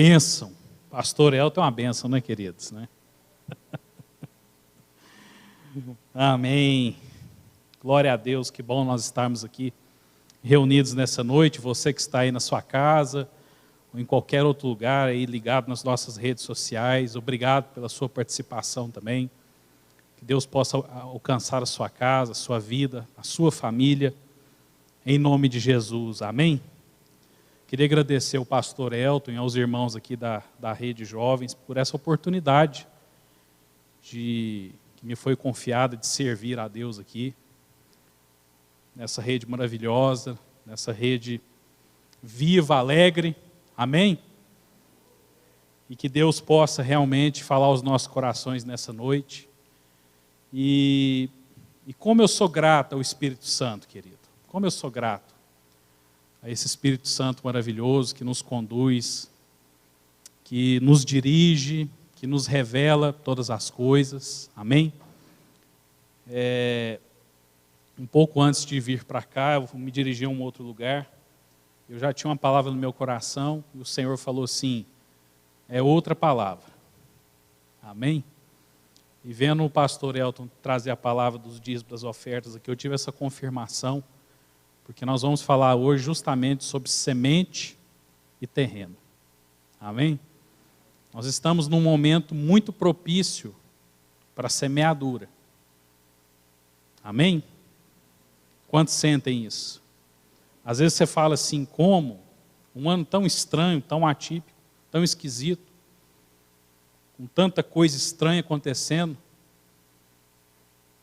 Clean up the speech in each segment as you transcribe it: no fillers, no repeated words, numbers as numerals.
bênção. Pastor Elton é uma bênção, né, queridos? Né? Amém. Glória a Deus, que bom nós estarmos aqui reunidos nessa noite. Você que está aí na sua casa, ou em qualquer outro lugar, aí ligado nas nossas redes sociais, obrigado pela sua participação também. Que Deus possa alcançar a sua casa, a sua vida, a sua família, em nome de Jesus. Amém? Queria agradecer ao pastor Elton e aos irmãos aqui da Rede Jovens por essa oportunidade que me foi confiada de servir a Deus aqui, nessa rede maravilhosa, nessa rede viva, alegre. Amém? E que Deus possa realmente falar aos nossos corações nessa noite. E como eu sou grato ao Espírito Santo, querido. Como eu sou grato a esse Espírito Santo maravilhoso que nos conduz, que nos dirige, que nos revela todas as coisas. Amém? Um pouco antes de vir para cá, eu me dirigi a um outro lugar. Eu já tinha uma palavra no meu coração e o Senhor falou assim, é outra palavra. Amém? E vendo o pastor Elton trazer a palavra dos dízimos, das ofertas aqui, eu tive essa confirmação, porque nós vamos falar hoje justamente sobre semente e terreno. Amém? Nós estamos num momento muito propício para a semeadura. Amém? Quantos sentem isso? Às vezes você fala assim, como? Um ano tão estranho, tão atípico, tão esquisito, com tanta coisa estranha acontecendo.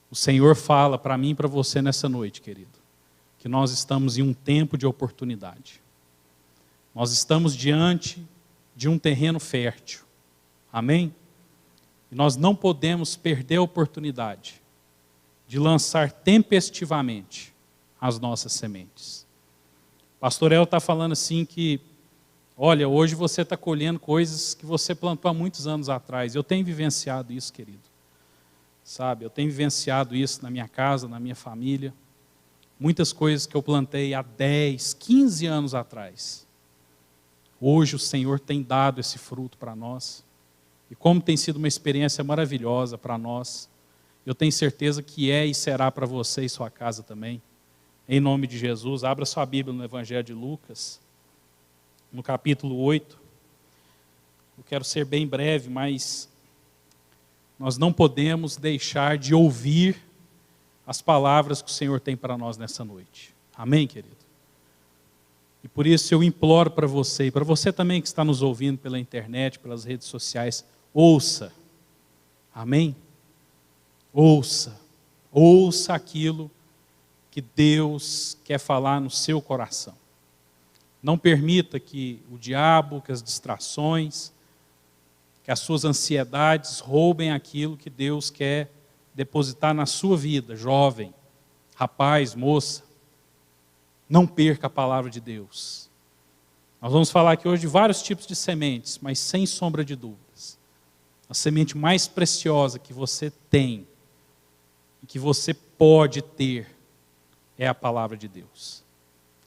O Senhor fala para mim e para você nessa noite, querido, que nós estamos em um tempo de oportunidade. Nós estamos diante de um terreno fértil. Amém? E nós não podemos perder a oportunidade de lançar tempestivamente as nossas sementes. O pastor El está falando assim que, olha, hoje você está colhendo coisas que você plantou há muitos anos atrás. Eu tenho vivenciado isso, querido. Sabe, eu tenho vivenciado isso na minha casa, na minha família. Muitas coisas que eu plantei há 10, 15 anos atrás. Hoje o Senhor tem dado esse fruto para nós. E como tem sido uma experiência maravilhosa para nós, eu tenho certeza que é e será para você e sua casa também. Em nome de Jesus, abra sua Bíblia no Evangelho de Lucas, no capítulo 8. Eu quero ser bem breve, mas nós não podemos deixar de ouvir as palavras que o Senhor tem para nós nessa noite. Amém, querido? E por isso eu imploro para você, e para você também que está nos ouvindo pela internet, pelas redes sociais, ouça. Amém? Ouça. Ouça aquilo que Deus quer falar no seu coração. Não permita que o diabo, que as distrações, que as suas ansiedades roubem aquilo que Deus quer depositar na sua vida, jovem, rapaz, moça. Não perca a palavra de Deus. Nós vamos falar aqui hoje de vários tipos de sementes, mas sem sombra de dúvidas. A semente mais preciosa que você tem e que você pode ter é a palavra de Deus.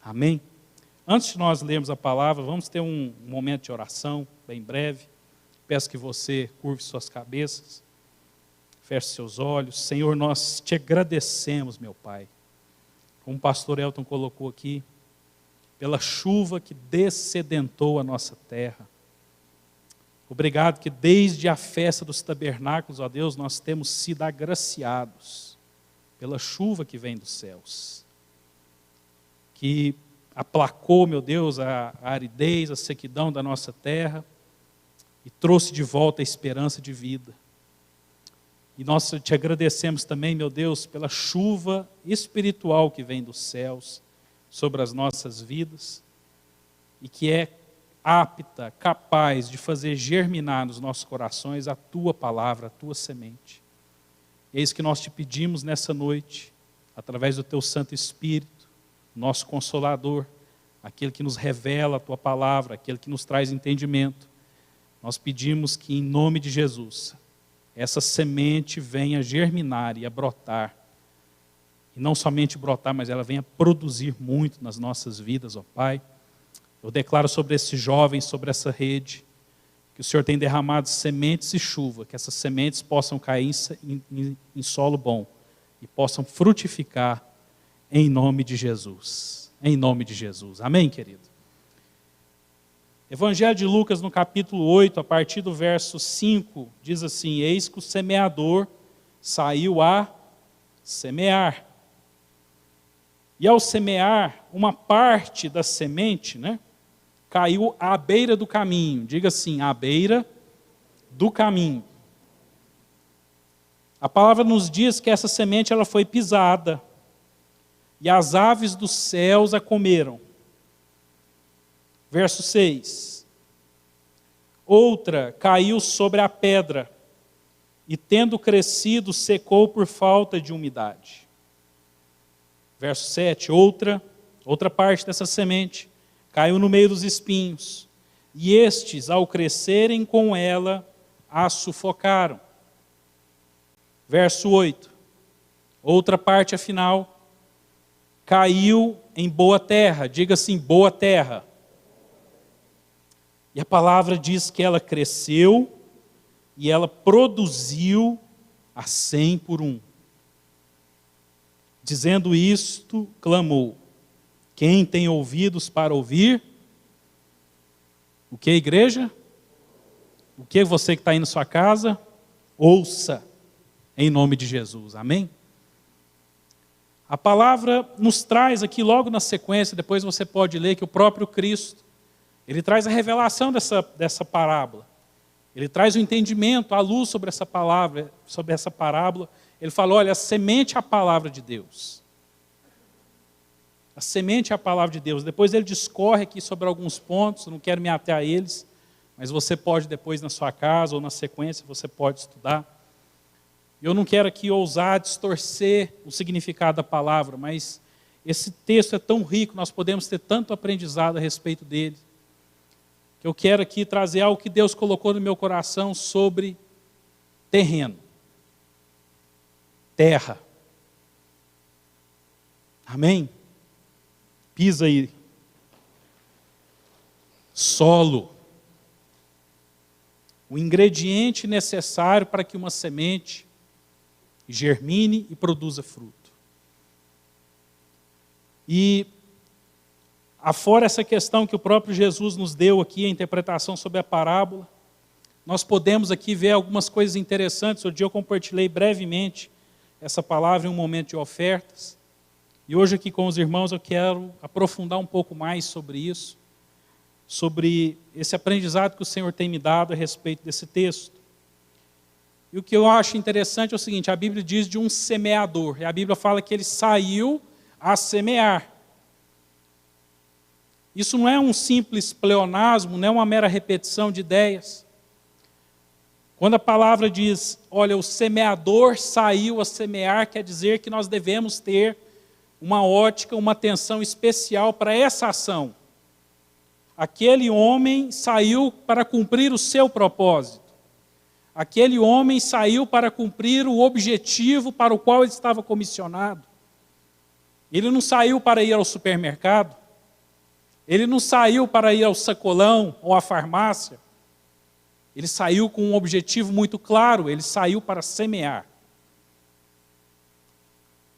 Amém? Antes de nós lermos a palavra, vamos ter um momento de oração, bem breve. Peço que você curve suas cabeças, feche seus olhos. Senhor, nós te agradecemos, meu Pai, como o pastor Elton colocou aqui, pela chuva que dessedentou a nossa terra. Obrigado que desde a festa dos tabernáculos, ó Deus, nós temos sido agraciados pela chuva que vem dos céus, que aplacou, meu Deus, a aridez, a sequidão da nossa terra e trouxe de volta a esperança de vida. E nós te agradecemos também, meu Deus, pela chuva espiritual que vem dos céus sobre as nossas vidas e que é apta, capaz de fazer germinar nos nossos corações a Tua palavra, a Tua semente. Eis que nós te pedimos nessa noite, através do Teu Santo Espírito, nosso Consolador, aquele que nos revela a Tua palavra, aquele que nos traz entendimento. Nós pedimos que, em nome de Jesus, essa semente venha germinar e a brotar. E não somente brotar, mas ela venha produzir muito nas nossas vidas, ó Pai. Eu declaro sobre esses jovens, sobre essa rede, que o Senhor tem derramado sementes e chuva, que essas sementes possam cair em solo bom e possam frutificar em nome de Jesus. Em nome de Jesus. Amém, querido? Evangelho de Lucas, no capítulo 8, a partir do verso 5, diz assim: eis que o semeador saiu a semear. E ao semear, uma parte da semente, caiu à beira do caminho. Diga assim, à beira do caminho. A palavra nos diz que essa semente ela foi pisada, e as aves dos céus a comeram. Verso 6. Outra caiu sobre a pedra, e tendo crescido, secou por falta de umidade. Verso 7. Outra parte dessa semente caiu no meio dos espinhos, e estes, ao crescerem com ela, a sufocaram. Verso 8. Outra parte, afinal, caiu em boa terra. Diga assim, boa terra. E a palavra diz que ela cresceu e ela produziu a 100 por 1. Dizendo isto, clamou: quem tem ouvidos para ouvir? O que, igreja? O que você que está aí na sua casa? Ouça, em nome de Jesus. Amém? A palavra nos traz aqui logo na sequência, depois você pode ler que o próprio Cristo, ele traz a revelação dessa parábola. Ele traz o entendimento, a luz sobre essa palavra, sobre essa parábola. Ele fala, olha, a semente é a palavra de Deus. A semente é a palavra de Deus. Depois ele discorre aqui sobre alguns pontos, eu não quero me ater a eles, mas você pode depois na sua casa ou na sequência, você pode estudar. Eu não quero aqui ousar distorcer o significado da palavra, mas esse texto é tão rico, nós podemos ter tanto aprendizado a respeito dele, que eu quero aqui trazer algo que Deus colocou no meu coração sobre terreno. Terra. Amém? Pisa aí. Solo. O ingrediente necessário para que uma semente germine e produza fruto. E, afora essa questão que o próprio Jesus nos deu aqui, a interpretação sobre a parábola, nós podemos aqui ver algumas coisas interessantes. Outro dia eu compartilhei brevemente essa palavra em um momento de ofertas. E hoje aqui com os irmãos eu quero aprofundar um pouco mais sobre isso, sobre esse aprendizado que o Senhor tem me dado a respeito desse texto. E o que eu acho interessante é o seguinte, a Bíblia diz de um semeador, e a Bíblia fala que ele saiu a semear. Isso não é um simples pleonasmo, não é uma mera repetição de ideias. Quando a palavra diz, olha, o semeador saiu a semear, quer dizer que nós devemos ter uma ótica, uma atenção especial para essa ação. Aquele homem saiu para cumprir o seu propósito. Aquele homem saiu para cumprir o objetivo para o qual ele estava comissionado. Ele não saiu para ir ao supermercado. Ele não saiu para ir ao sacolão ou à farmácia. Ele saiu com um objetivo muito claro, ele saiu para semear.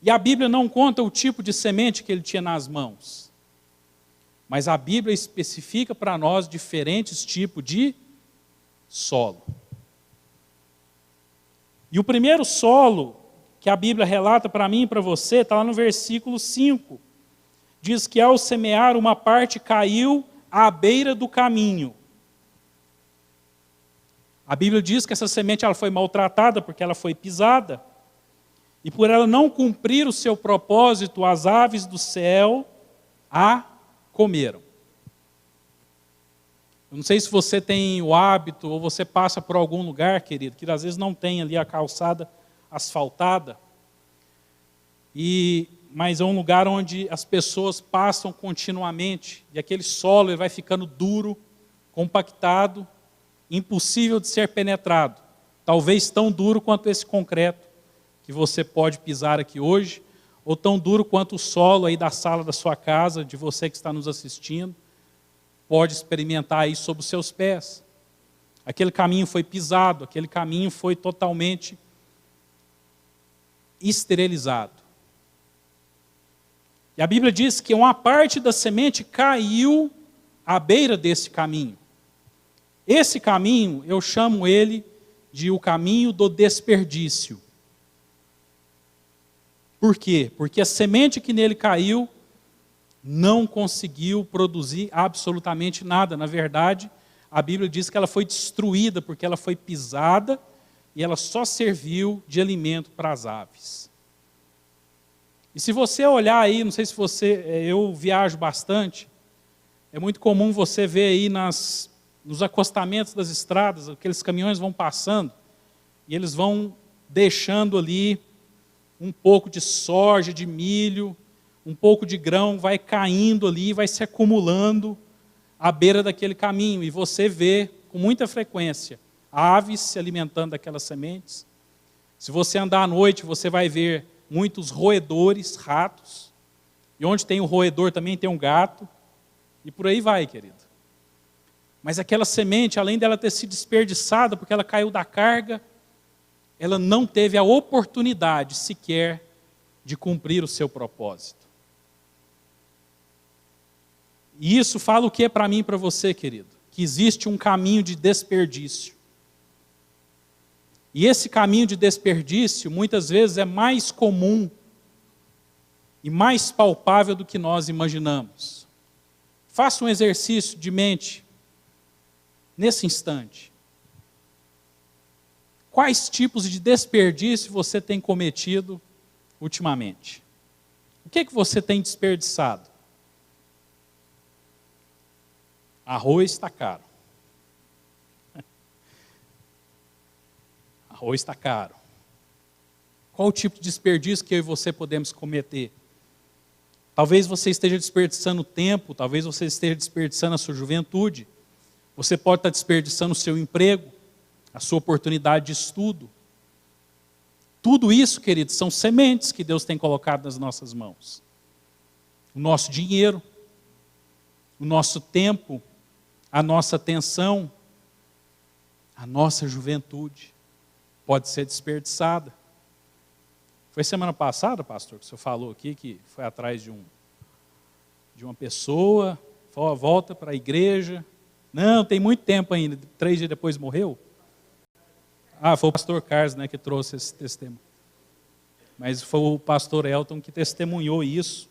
E a Bíblia não conta o tipo de semente que ele tinha nas mãos. Mas a Bíblia especifica para nós diferentes tipos de solo. E o primeiro solo que a Bíblia relata para mim e para você, está lá no versículo 5. Diz que ao semear uma parte caiu à beira do caminho. A Bíblia diz que essa semente ela foi maltratada porque ela foi pisada. E por ela não cumprir o seu propósito, as aves do céu a comeram. Eu não sei se você tem o hábito ou você passa por algum lugar, querido, que às vezes não tem ali a calçada asfaltada, mas é um lugar onde as pessoas passam continuamente e aquele solo ele vai ficando duro, compactado, impossível de ser penetrado. Talvez tão duro quanto esse concreto que você pode pisar aqui hoje, ou tão duro quanto o solo aí da sala da sua casa, de você que está nos assistindo, pode experimentar aí sob os seus pés. Aquele caminho foi pisado, aquele caminho foi totalmente esterilizado. E a Bíblia diz que uma parte da semente caiu à beira desse caminho. Esse caminho, eu chamo ele de o caminho do desperdício. Por quê? Porque a semente que nele caiu não conseguiu produzir absolutamente nada. Na verdade, a Bíblia diz que ela foi destruída porque ela foi pisada e ela só serviu de alimento para as aves. E se você olhar aí, não sei se você, eu viajo bastante, é muito comum você ver aí nos acostamentos das estradas, aqueles caminhões vão passando e eles vão deixando ali um pouco de soja, de milho, um pouco de grão, vai caindo ali, vai se acumulando à beira daquele caminho. E você vê com muita frequência aves se alimentando daquelas sementes. Se você andar à noite, você vai ver muitos roedores, ratos. E onde tem um roedor também tem um gato. E por aí vai, querido. Mas aquela semente, além dela ter sido desperdiçada, porque ela caiu da carga, ela não teve a oportunidade sequer de cumprir o seu propósito. E isso fala o que para mim e para você, querido? Que existe um caminho de desperdício. E esse caminho de desperdício, muitas vezes, é mais comum e mais palpável do que nós imaginamos. Faça um exercício de mente nesse instante. Quais tipos de desperdício você tem cometido ultimamente? O que você tem desperdiçado? Arroz está caro. Arroz está caro. Qual o tipo de desperdício que eu e você podemos cometer? Talvez você esteja desperdiçando tempo, talvez você esteja desperdiçando a sua juventude. Você pode estar desperdiçando o seu emprego, a sua oportunidade de estudo. Tudo isso, queridos, são sementes que Deus tem colocado nas nossas mãos. O nosso dinheiro, o nosso tempo, a nossa atenção, a nossa juventude pode ser desperdiçada. Foi semana passada, pastor, que o senhor falou aqui, que foi atrás de uma pessoa, falou, volta para a igreja. Não, tem muito tempo ainda, 3 dias depois morreu. Ah, foi o pastor Carlos, né, que trouxe esse testemunho. Mas foi o pastor Elton que testemunhou isso.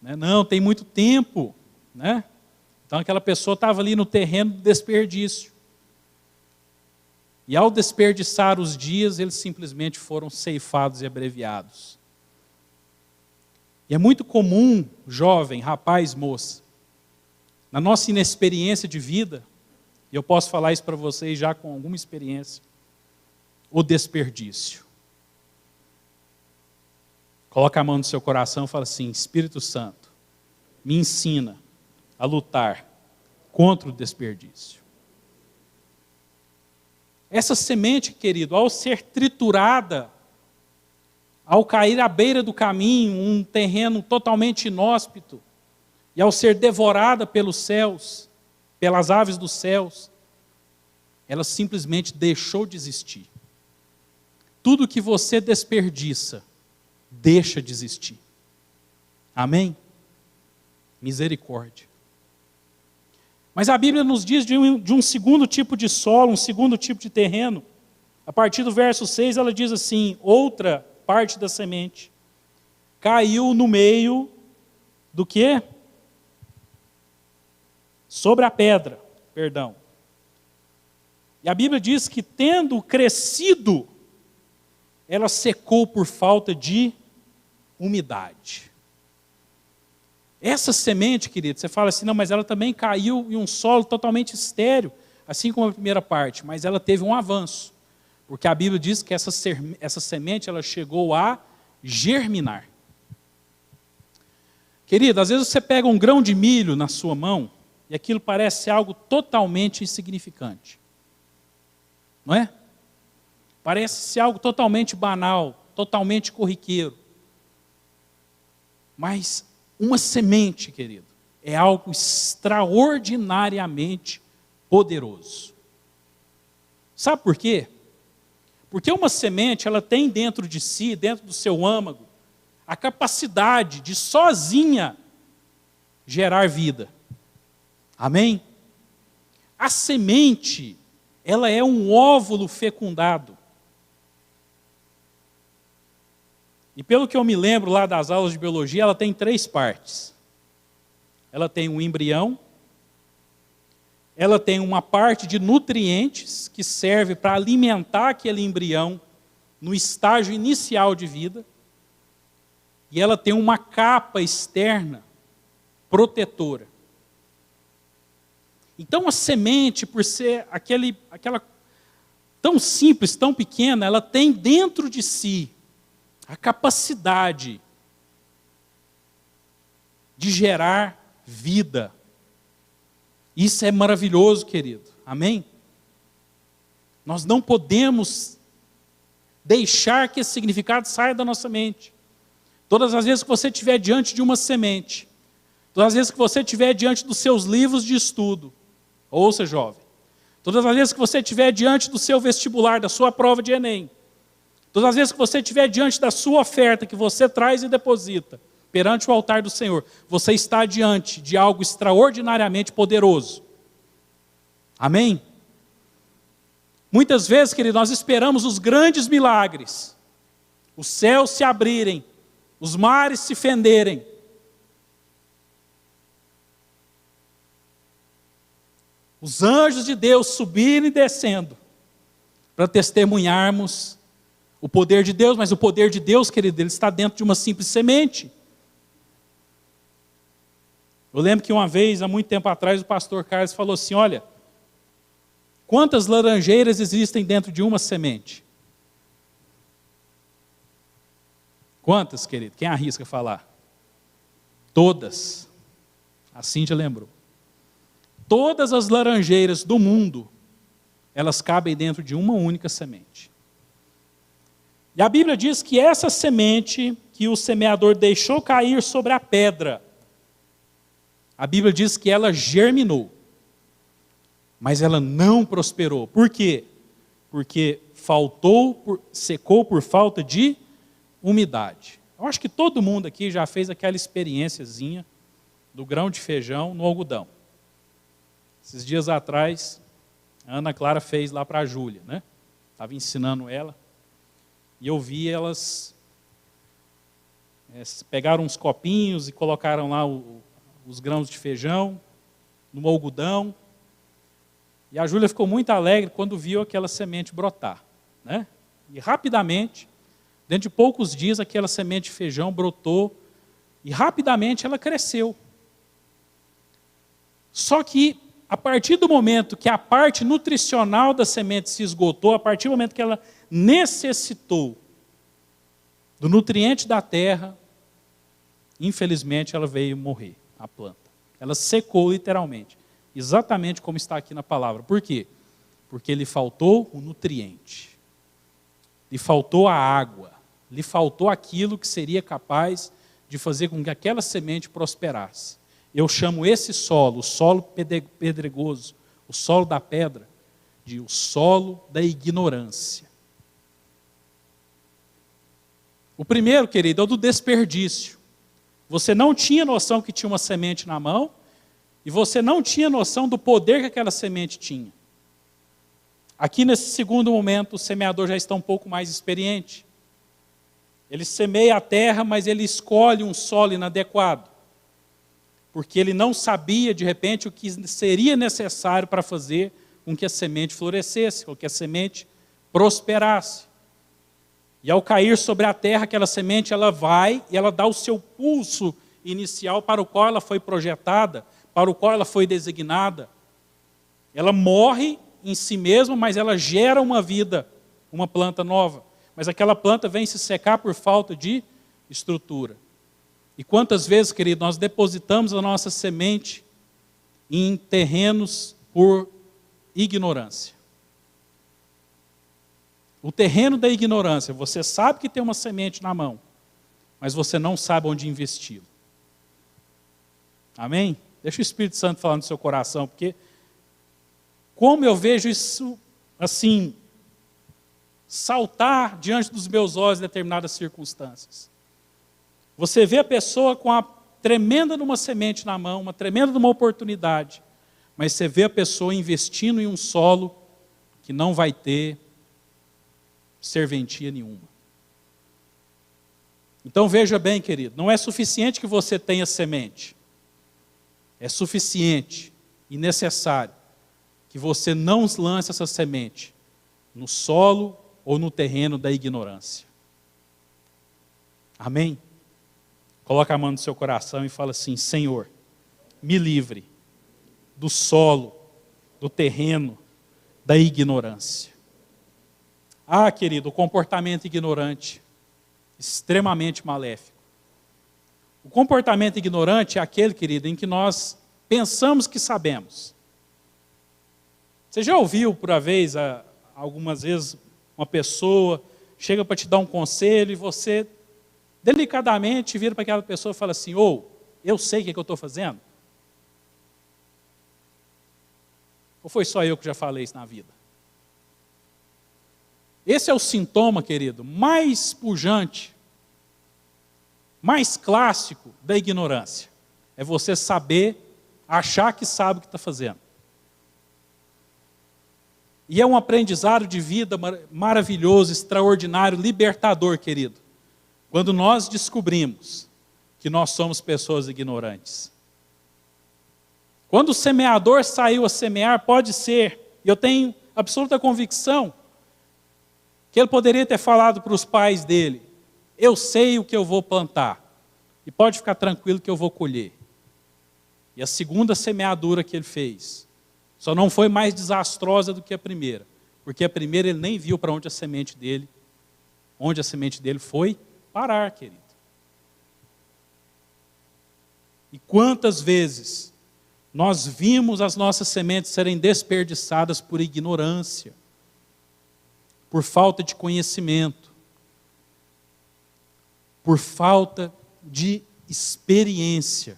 Não, tem muito tempo, né? Então aquela pessoa estava ali no terreno do desperdício. E ao desperdiçar os dias, eles simplesmente foram ceifados e abreviados. E é muito comum, jovem, rapaz, moça, na nossa inexperiência de vida, e eu posso falar isso para vocês já com alguma experiência, o desperdício. Coloca a mão no seu coração e fala assim, Espírito Santo, me ensina a lutar contra o desperdício. Essa semente, querido, ao ser triturada, ao cair à beira do caminho, um terreno totalmente inóspito, e ao ser devorada pelos céus, pelas aves dos céus, ela simplesmente deixou de existir. Tudo que você desperdiça, deixa de existir. Amém? Misericórdia. Mas a Bíblia nos diz de um segundo tipo de solo, um segundo tipo de terreno. A partir do verso 6, ela diz assim, outra parte da semente caiu no meio do quê? Sobre a pedra, perdão. E a Bíblia diz que tendo crescido, ela secou por falta de umidade. Essa semente, querido, você fala assim, não, mas ela também caiu em um solo totalmente estéril, assim como a primeira parte, mas ela teve um avanço, porque a Bíblia diz que essa semente, ela chegou a germinar. Querido, às vezes você pega um grão de milho na sua mão, e aquilo parece algo totalmente insignificante. Não é? Parece ser algo totalmente banal, totalmente corriqueiro. Mas uma semente, querido, é algo extraordinariamente poderoso. Sabe por quê? Porque uma semente, ela tem dentro de si, dentro do seu âmago, a capacidade de sozinha gerar vida. Amém? A semente, ela é um óvulo fecundado. E pelo que eu me lembro lá das aulas de biologia, ela tem 3 partes. Ela tem um embrião, ela tem uma parte de nutrientes que serve para alimentar aquele embrião no estágio inicial de vida, e ela tem uma capa externa protetora. Então a semente, por ser aquela tão simples, tão pequena, ela tem dentro de si a capacidade de gerar vida. Isso é maravilhoso, querido. Amém? Nós não podemos deixar que esse significado saia da nossa mente. Todas as vezes que você estiver diante de uma semente, todas as vezes que você estiver diante dos seus livros de estudo, ouça, jovem, todas as vezes que você estiver diante do seu vestibular, da sua prova de Enem, todas as vezes que você estiver diante da sua oferta que você traz e deposita perante o altar do Senhor, você está diante de algo extraordinariamente poderoso. Amém? Muitas vezes, querido, nós esperamos os grandes milagres, os céus se abrirem, os mares se fenderem. Os anjos de Deus subirem e descendo, para testemunharmos o poder de Deus, mas o poder de Deus, querido, ele está dentro de uma simples semente. Eu lembro que uma vez, há muito tempo atrás, o pastor Carlos falou assim, olha, quantas laranjeiras existem dentro de uma semente? Quantas, querido? Quem arrisca falar? Todas. A Cíntia lembrou. Todas as laranjeiras do mundo, elas cabem dentro de uma única semente. E a Bíblia diz que essa semente que o semeador deixou cair sobre a pedra, a Bíblia diz que ela germinou, mas ela não prosperou. Por quê? Porque secou por falta de umidade. Eu acho que todo mundo aqui já fez aquela experiênciazinha do grão de feijão no algodão. Esses dias atrás, a Ana Clara fez lá para a Júlia, né? Estava ensinando ela, e eu vi elas pegaram uns copinhos e colocaram lá os grãos de feijão no algodão, e a Júlia ficou muito alegre quando viu aquela semente brotar, né? E rapidamente, dentro de poucos dias, aquela semente de feijão brotou, e rapidamente ela cresceu. Só que, a partir do momento que a parte nutricional da semente se esgotou, a partir do momento que ela necessitou do nutriente da terra, infelizmente ela veio morrer, a planta. Ela secou literalmente, exatamente como está aqui na palavra. Por quê? Porque lhe faltou o nutriente, lhe faltou a água, lhe faltou aquilo que seria capaz de fazer com que aquela semente prosperasse. Eu chamo esse solo, o solo pedregoso, o solo da pedra, de o solo da ignorância. O primeiro, querido, é o do desperdício. Você não tinha noção que tinha uma semente na mão, e você não tinha noção do poder que aquela semente tinha. Aqui nesse segundo momento, o semeador já está um pouco mais experiente. Ele semeia a terra, mas ele escolhe um solo inadequado, porque ele não sabia, de repente, o que seria necessário para fazer com que a semente florescesse, com que a semente prosperasse. E ao cair sobre a terra, aquela semente, ela vai e ela dá o seu pulso inicial para o qual ela foi projetada, para o qual ela foi designada. Ela morre em si mesma, mas ela gera uma vida, uma planta nova. Mas aquela planta vem se secar por falta de estrutura. E quantas vezes, querido, nós depositamos a nossa semente em terrenos por ignorância. O terreno da ignorância, você sabe que tem uma semente na mão, mas você não sabe onde investi-lo. Amém? Deixa o Espírito Santo falar no seu coração, porque como eu vejo isso, assim, saltar diante dos meus olhos em determinadas circunstâncias. Você vê a pessoa com a tremenda de uma semente na mão, uma tremenda de uma oportunidade, mas você vê a pessoa investindo em um solo que não vai ter serventia nenhuma. Então veja bem, querido, não é suficiente que você tenha semente. É suficiente e necessário que você não lance essa semente no solo ou no terreno da ignorância. Amém? Coloca a mão no seu coração e fala assim: Senhor, me livre do solo, do terreno da ignorância. Ah, querido, o comportamento ignorante, extremamente maléfico. O comportamento ignorante é aquele, querido, em que nós pensamos que sabemos. Você já ouviu, por uma vez, algumas vezes, uma pessoa chega para te dar um conselho e você, delicadamente, vira para aquela pessoa e fala assim: eu sei o que eu estou fazendo? Ou foi só eu que já falei isso na vida? Esse é o sintoma, querido, mais pujante, mais clássico da ignorância. É você saber, achar que sabe o que está fazendo. E é um aprendizado de vida maravilhoso, extraordinário, libertador, querido, quando nós descobrimos que nós somos pessoas ignorantes. Quando o semeador saiu a semear, pode ser, e eu tenho absoluta convicção, que ele poderia ter falado para os pais dele: eu sei o que eu vou plantar, e pode ficar tranquilo que eu vou colher. E a segunda semeadura que ele fez, só não foi mais desastrosa do que a primeira, porque a primeira ele nem viu para onde a semente dele foi parar, querido. E quantas vezes nós vimos as nossas sementes serem desperdiçadas por ignorância, por falta de conhecimento, por falta de experiência.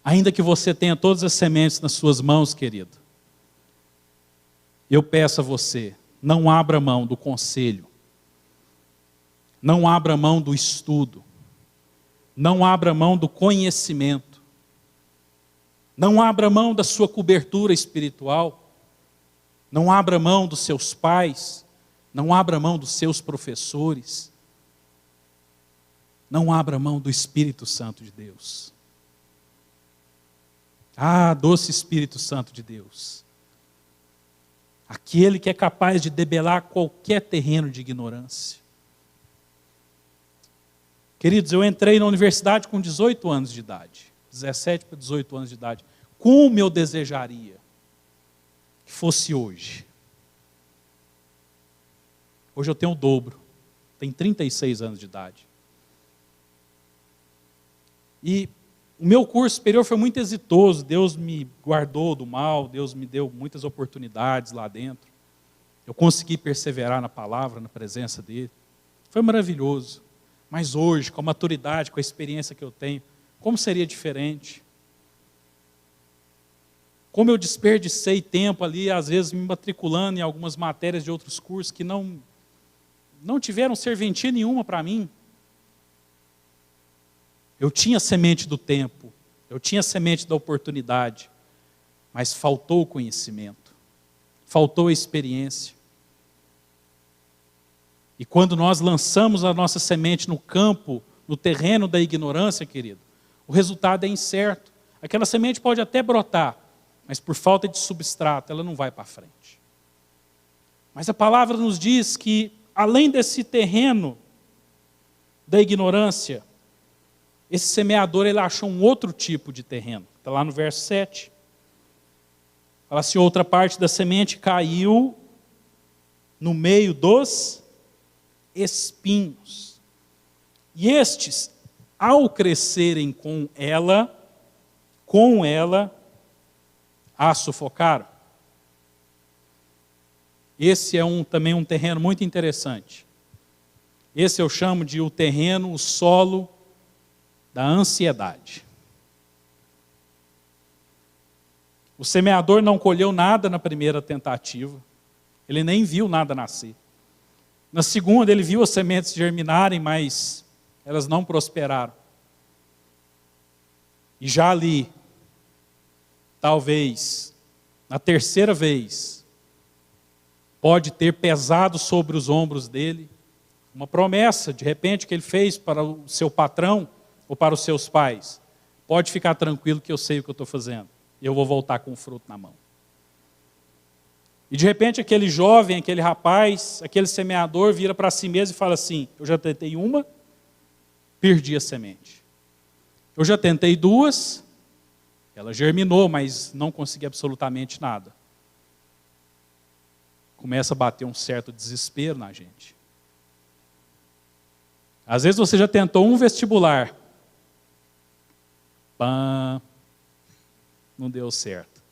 Ainda que você tenha todas as sementes nas suas mãos, querido, eu peço a você, não abra mão do conselho, não abra mão do estudo, não abra mão do conhecimento, não abra mão da sua cobertura espiritual, não abra mão dos seus pais, não abra mão dos seus professores, não abra mão do Espírito Santo de Deus. Ah, doce Espírito Santo de Deus, aquele que é capaz de debelar qualquer terreno de ignorância. Queridos, eu entrei na universidade com 18 anos de idade, 17 para 18 anos de idade. Como eu desejaria que fosse hoje. Hoje eu tenho o dobro, tenho 36 anos de idade. E o meu curso superior foi muito exitoso, Deus me guardou do mal, Deus me deu muitas oportunidades lá dentro. Eu consegui perseverar na palavra, na presença dele. Foi maravilhoso. Mas hoje, com a maturidade, com a experiência que eu tenho, como seria diferente? Como eu desperdicei tempo ali, às vezes me matriculando em algumas matérias de outros cursos que não tiveram serventia nenhuma para mim. Eu tinha semente do tempo, eu tinha semente da oportunidade, mas faltou o conhecimento, faltou a experiência. E quando nós lançamos a nossa semente no campo, no terreno da ignorância, querido, o resultado é incerto. Aquela semente pode até brotar, mas por falta de substrato, ela não vai para frente. Mas a palavra nos diz que, além desse terreno da ignorância, esse semeador ele achou um outro tipo de terreno. Está lá no verso 7. Fala assim: outra parte da semente caiu no meio dos espinhos. E estes, ao crescerem com ela, a sufocaram. Esse é também um terreno muito interessante. Esse eu chamo de o terreno, o solo da ansiedade. O semeador não colheu nada na primeira tentativa. Ele nem viu nada nascer. Na segunda, ele viu as sementes germinarem, mas elas não prosperaram. E já ali, talvez, na terceira vez, pode ter pesado sobre os ombros dele uma promessa, de repente, que ele fez para o seu patrão ou para os seus pais. Pode ficar tranquilo que eu sei o que eu estou fazendo. E eu vou voltar com o fruto na mão. E de repente aquele jovem, aquele rapaz, aquele semeador vira para si mesmo e fala assim: eu já tentei uma, perdi a semente. Eu já tentei duas, ela germinou, mas não consegui absolutamente nada. Começa a bater um certo desespero na gente. Às vezes você já tentou um vestibular. Pã, não deu certo.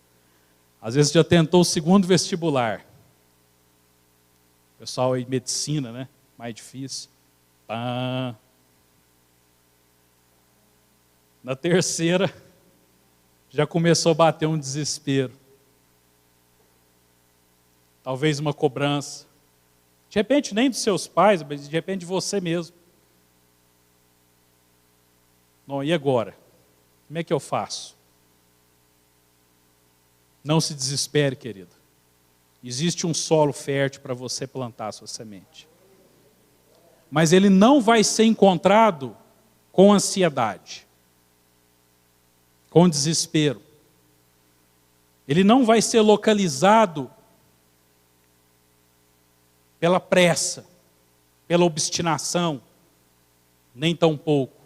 Às vezes já tentou o segundo vestibular. Pessoal aí, medicina, né? Mais difícil. Pã. Na terceira, já começou a bater um desespero. Talvez uma cobrança. De repente nem dos seus pais, mas de repente de você mesmo. Não, e agora? Como é que eu faço? Não se desespere, querido. Existe um solo fértil para você plantar a sua semente. Mas ele não vai ser encontrado com ansiedade, com desespero. Ele não vai ser localizado pela pressa, pela obstinação, nem tampouco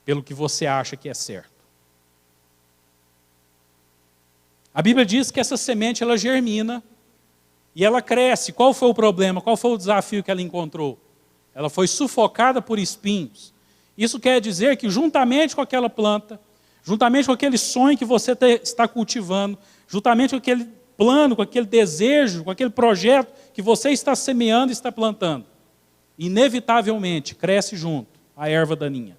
pelo que você acha que é certo. A Bíblia diz que essa semente ela germina e ela cresce. Qual foi o problema? Qual foi o desafio que ela encontrou? Ela foi sufocada por espinhos. Isso quer dizer que juntamente com aquela planta, juntamente com aquele sonho que você está cultivando, juntamente com aquele plano, com aquele desejo, com aquele projeto que você está semeando e está plantando, inevitavelmente cresce junto a erva daninha.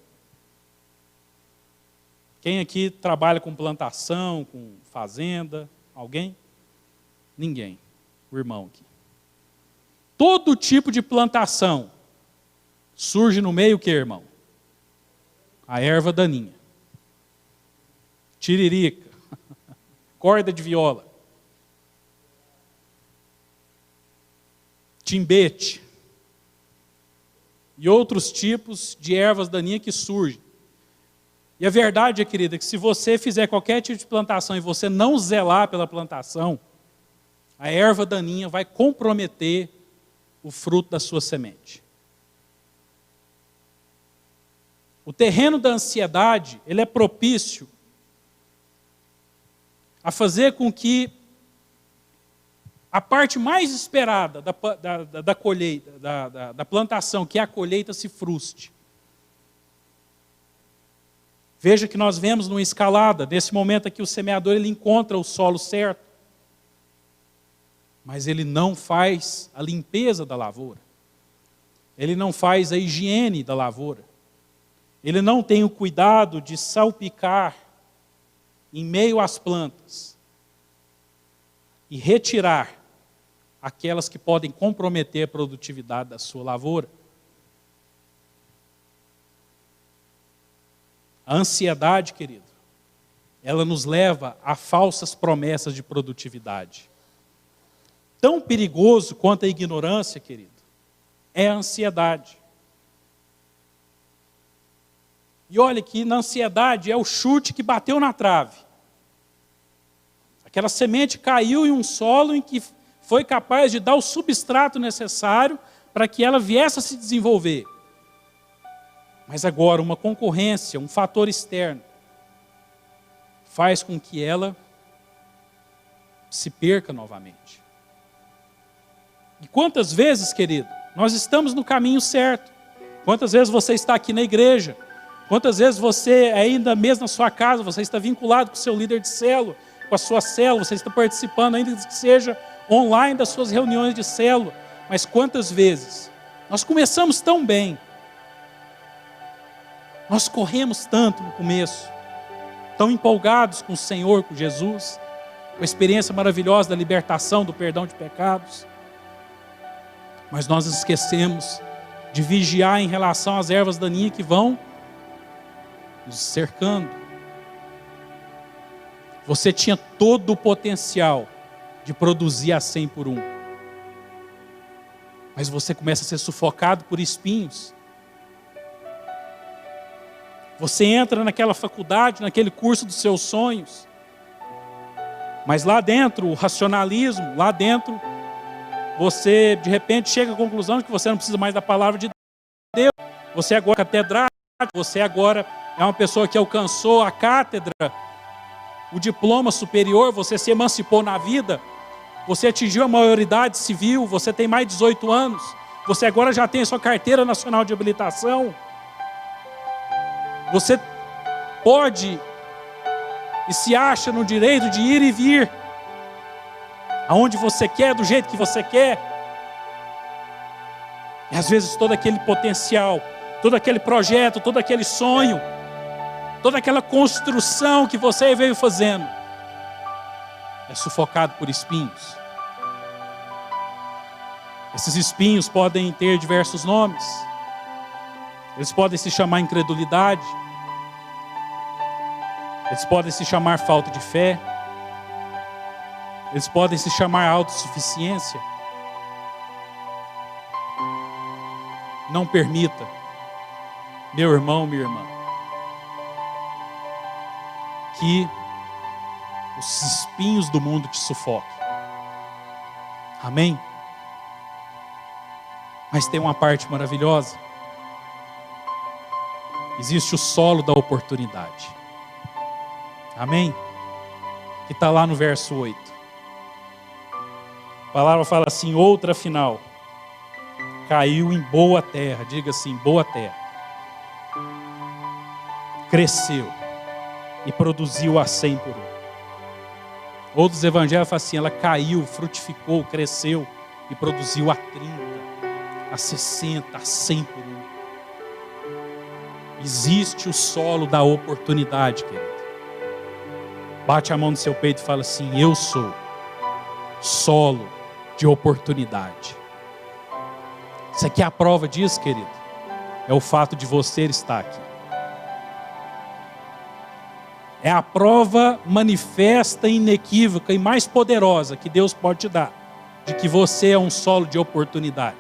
Quem aqui trabalha com plantação, com fazenda? Alguém? Ninguém. O irmão aqui. Todo tipo de plantação surge no meio o que, irmão? A erva daninha. Tiririca. Corda de viola. Timbete. E outros tipos de ervas daninhas que surgem. E a verdade, querida, é que se você fizer qualquer tipo de plantação e você não zelar pela plantação, a erva daninha vai comprometer o fruto da sua semente. O terreno da ansiedade, ele é propício a fazer com que a parte mais esperada da colheita, da plantação, que é a colheita, se frustre. Veja que nós vemos numa escalada, nesse momento aqui o semeador ele encontra o solo certo, mas ele não faz a limpeza da lavoura, ele não faz a higiene da lavoura, ele não tem o cuidado de salpicar em meio às plantas e retirar aquelas que podem comprometer a produtividade da sua lavoura. A ansiedade, querido, ela nos leva a falsas promessas de produtividade. Tão perigoso quanto a ignorância, querido, é a ansiedade. E olha que na ansiedade é o chute que bateu na trave. Aquela semente caiu em um solo em que foi capaz de dar o substrato necessário para que ela viesse a se desenvolver. Mas agora uma concorrência, um fator externo, faz com que ela se perca novamente. E quantas vezes, querido, nós estamos no caminho certo? Quantas vezes você está aqui na igreja? Quantas vezes você, ainda mesmo na sua casa, você está vinculado com o seu líder de célula, com a sua célula, você está participando, ainda que seja online, das suas reuniões de célula. Mas quantas vezes nós começamos tão bem, nós corremos tanto no começo, tão empolgados com o Senhor, com Jesus, com a experiência maravilhosa da libertação, do perdão de pecados. Mas nós esquecemos de vigiar em relação às ervas daninhas que vão nos cercando. Você tinha todo o potencial de produzir a 100 por 1. Mas você começa a ser sufocado por espinhos. Você entra naquela faculdade, naquele curso dos seus sonhos. Mas lá dentro, o racionalismo, lá dentro, você de repente chega à conclusão de que você não precisa mais da palavra de Deus. Você agora é catedrático, você agora é uma pessoa que alcançou a cátedra, o diploma superior, você se emancipou na vida, você atingiu a maioridade civil, você tem mais de 18 anos, você agora já tem a sua carteira nacional de habilitação. Você pode e se acha no direito de ir e vir aonde você quer, do jeito que você quer. E às vezes todo aquele potencial, todo aquele projeto, todo aquele sonho, toda aquela construção que você veio fazendo é sufocado por espinhos. Esses espinhos podem ter diversos nomes. Eles podem se chamar incredulidade. Eles podem se chamar falta de fé. Eles podem se chamar autossuficiência. Não permita, meu irmão, minha irmã, que os espinhos do mundo te sufoquem. Amém? Mas tem uma parte maravilhosa. Existe o solo da oportunidade. Amém? Que está lá no verso 8. A palavra fala assim: outra final caiu em boa terra. Diga assim: boa terra. Cresceu e produziu a 100 por 1. Outros evangelhos falam assim: ela caiu, frutificou, cresceu e produziu a 30, a 60, a 100 por 1. Existe o solo da oportunidade, querido. Bate a mão no seu peito e fala assim: eu sou solo de oportunidade. Isso aqui é a prova disso, querido. É o fato de você estar aqui. É a prova manifesta, inequívoca e mais poderosa que Deus pode te dar, de que você é um solo de oportunidade.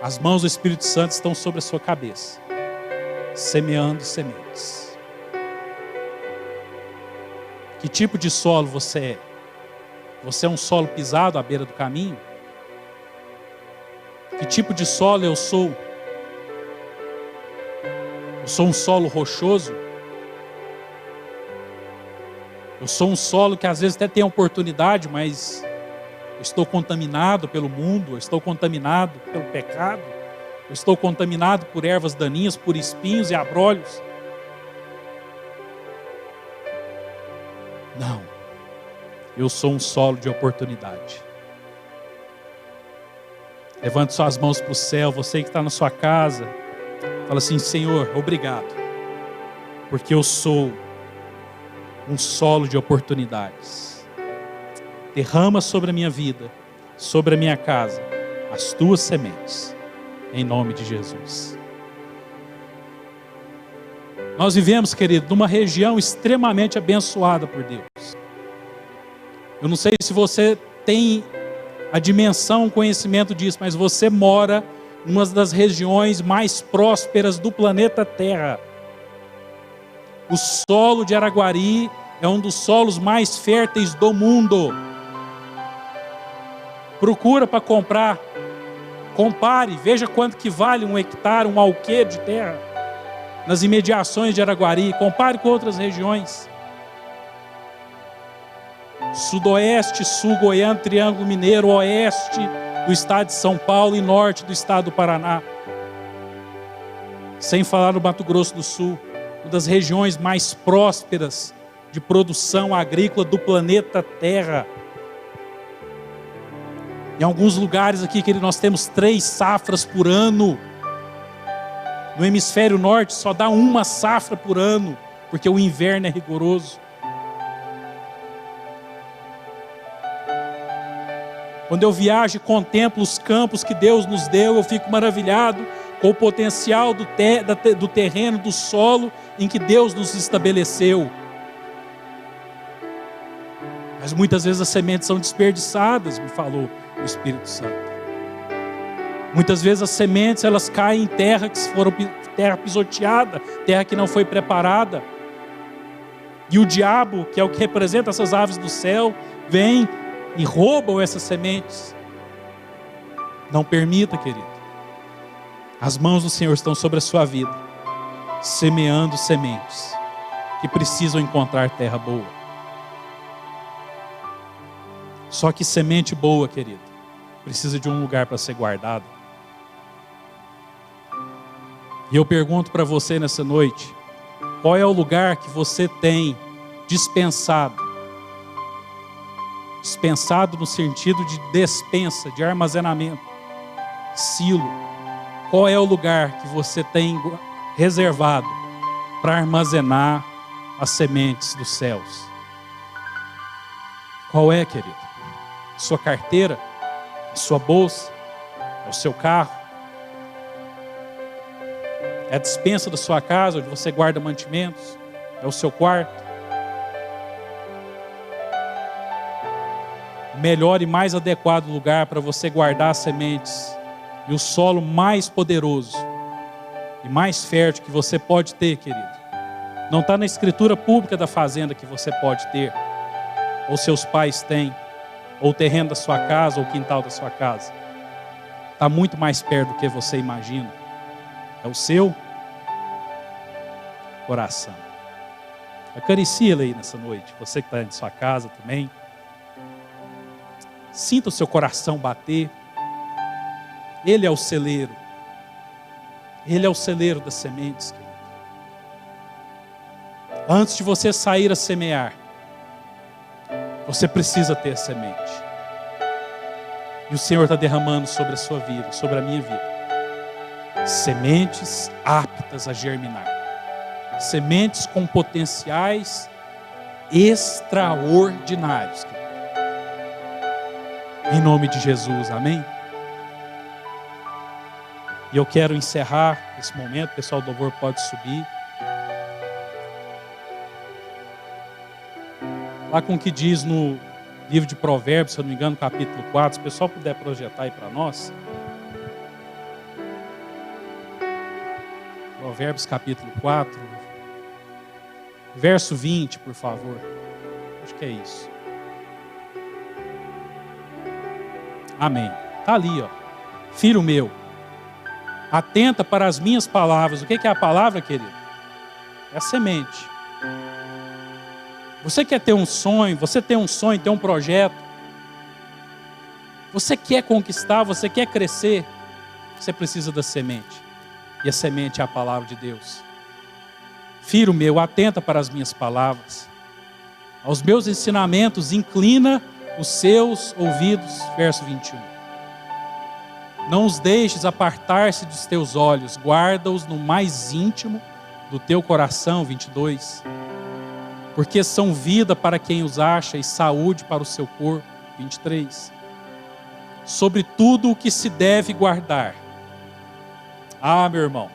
As mãos do Espírito Santo estão sobre a sua cabeça, semeando sementes. Que tipo de solo você é? Você é um solo pisado à beira do caminho? Que tipo de solo eu sou? Eu sou um solo rochoso? Eu sou um solo que às vezes até tem oportunidade, mas eu estou contaminado pelo mundo, eu estou contaminado pelo pecado, eu estou contaminado por ervas daninhas, por espinhos e abrolhos. Não, eu sou um solo de oportunidade. Levante suas mãos para o céu, você que está na sua casa, fala assim: Senhor, obrigado, porque eu sou um solo de oportunidades. Derrama sobre a minha vida, sobre a minha casa, as tuas sementes, em nome de Jesus. Nós vivemos, querido, numa região extremamente abençoada por Deus. Eu não sei se você tem a dimensão, o conhecimento disso, mas você mora em uma das regiões mais prósperas do planeta Terra. O solo de Araguari é um dos solos mais férteis do mundo. Procura para comprar, compare, veja quanto que vale um hectare, um alqueire de terra nas imediações de Araguari, compare com outras regiões. Sudoeste, sul, Goiânia, Triângulo Mineiro, oeste do estado de São Paulo e norte do estado do Paraná. Sem falar no Mato Grosso do Sul, uma das regiões mais prósperas de produção agrícola do planeta Terra. Em alguns lugares aqui, que nós temos 3 safras por ano. No hemisfério norte só dá uma safra por ano, porque o inverno é rigoroso. Quando eu viajo e contemplo os campos que Deus nos deu, eu fico maravilhado com o potencial do terreno, do solo em que Deus nos estabeleceu. Mas muitas vezes as sementes são desperdiçadas, me falou o Espírito Santo. Muitas vezes as sementes elas caem em terra que foram terra pisoteada, terra que não foi preparada. E o diabo, que é o que representa essas aves do céu, vem e roubam essas sementes. Não permita, querido. As mãos do Senhor estão sobre a sua vida, semeando sementes que precisam encontrar terra boa. Só que semente boa, querido, precisa de um lugar para ser guardada. E eu pergunto para você nessa noite, qual é o lugar que você tem dispensado? Dispensado no sentido de despensa, de armazenamento, silo. Qual é o lugar que você tem reservado para armazenar as sementes dos céus? Qual é, querido? Sua carteira? A sua bolsa? É o seu carro? É a despensa da sua casa, onde você guarda mantimentos? É o seu quarto? O melhor e mais adequado lugar para você guardar as sementes e o solo mais poderoso e mais fértil que você pode ter, querido, não está na escritura pública da fazenda que você pode ter, ou seus pais têm, ou o terreno da sua casa, ou o quintal da sua casa. Está muito mais perto do que você imagina. É o seu coração. Acaricia-lo aí nessa noite. Você que está em sua casa também. Sinta o seu coração bater. Ele é o celeiro. Ele é o celeiro das sementes, querido. Antes de você sair a semear, você precisa ter a semente. E o Senhor está derramando sobre a sua vida, sobre a minha vida, sementes aptas a germinar. Sementes com potenciais extraordinários. Em nome de Jesus, amém? E eu quero encerrar esse momento, o pessoal do louvor pode subir. Lá com o que diz no livro de Provérbios, se eu não me engano, capítulo 4, se o pessoal puder projetar aí para nós. Provérbios capítulo 4, verso 20, por favor. Acho que é isso. Amém. Está ali, ó. Filho meu, atenta para as minhas palavras. O que é a palavra, querido? É a semente. Você quer ter um sonho, você tem um sonho, tem um projeto. Você quer conquistar, você quer crescer. Você precisa da semente. E a semente é a palavra de Deus. Filho meu, atenta para as minhas palavras. Aos meus ensinamentos, inclina os seus ouvidos. Verso 21. Não os deixes apartar-se dos teus olhos. Guarda-os no mais íntimo do teu coração. 22. Porque são vida para quem os acha e saúde para o seu corpo. 23. Sobre tudo o que se deve guardar. Ah, meu irmão.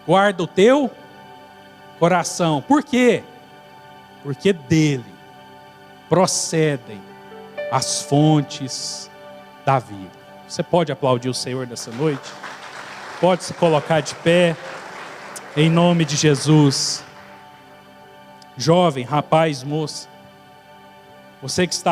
Guarda o teu coração. Por quê? Porque dele procedem as fontes da vida. Você pode aplaudir o Senhor nessa noite? Pode se colocar de pé. Em nome de Jesus. Jovem, rapaz, moça, você que está